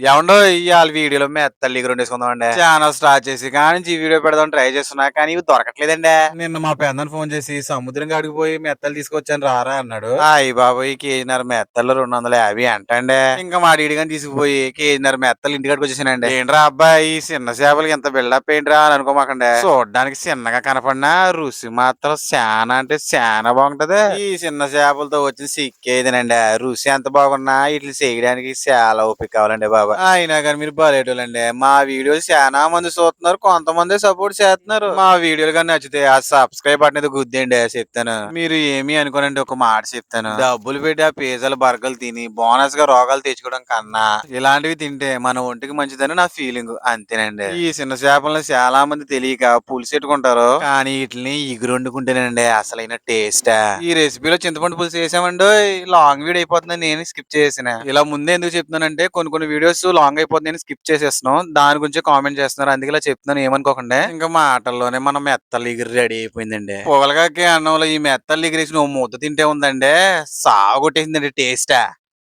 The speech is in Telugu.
ఏమండో ఇవాళ వీడియోలో మెత్తలు ఎగురు వండేసుకుందామండి. ఛానల్ స్టార్ట్ చేసి కానీ ఈ వీడియో పెడదాం ట్రై చేస్తున్నా కానీ ఇవి దొరకట్లేదండి. నిన్న మా పెద్దను ఫోన్ చేసి సముద్రం కాడికి పోయి మెత్తలు తీసుకొచ్చాను రారా అన్నాడు. అయ్యి బాబోయ్ కేజీన్నర మెత్తలు 250 అంటండి. ఇంకా మా డీడిగాని తీసుకుపోయి కేజీన్నర మెత్తలు ఇంటికాడికి వచ్చేసానండి. ఏంట్రా అబ్బాయి ఈ చిన్న చేపలకి ఎంత బిల్డప్ ఏంట్రా అని అనుకోమాకండి. చూడడానికి చిన్నగా కనపడినా రుచి మాత్రం చాలా అంటే చాలా బాగుంటది. ఈ చిన్న చేపలతో వచ్చిన సిక్కేదినండి. రుచి ఎంత బాగున్నా ఇట్లా చేయడానికి చాలా ఓపిక కావాలండి బాబా. అయినా కానీ మీరు బలేటోళ్ళండి. మా వీడియోలు చాలా మంది చూస్తున్నారు, కొంతమంది సపోర్ట్ చేస్తున్నారు. మా వీడియోలు కానీ నచ్చితే ఆ సబ్స్క్రైబ్ బటన్ అయితే గుద్దేయండి చెప్తాను. మీరు ఏమి అనుకోనండి, ఒక మాట చెప్తాను. డబ్బులు పెట్టి ఆ పిజ్జాలు బర్గర్లు తిని బోనస్ గా రోగాలు తెచ్చుకోవడం కన్నా ఇలాంటివి తింటే మన ఒంటికి మంచిదని నా ఫీలింగ్ అంతేనండి. ఈ చిన్న చేపలను చాలా మంది తెలియక పులుసు పెట్టుకుంటారు, కానీ వీటిని ఇగురు వండుకుంటేనండి అసలైన టేస్ట్. ఈ రెసిపీలో చింతపండు పులుసు వేసామండి, లాంగ్ వీడియో అయిపోతుందని నేను స్కిప్ చేసిన. ఇలా ముందే ఎందుకు చెప్తున్నానంటే కొన్ని వీడియోస్ లాంగ్ అయిపోతుంది నేను స్కిప్ చేసేస్తున్నాం, దాని గురించి కామెంట్ చేస్తున్నారు, అందుకే ఇలా చెప్తున్నాను ఏమనుకోకండి. ఇంకా మాటల్లోనే మనం మెత్తలు ఎగిరి రెడీ అయిపోయిందండి. పొగలగాకి అన్నంలో ఈ మెత్తలు ఎగిరేసి నువ్వు ముద్ద తింటే ఉందండి సాగొట్టేసిందండి టేస్ట్.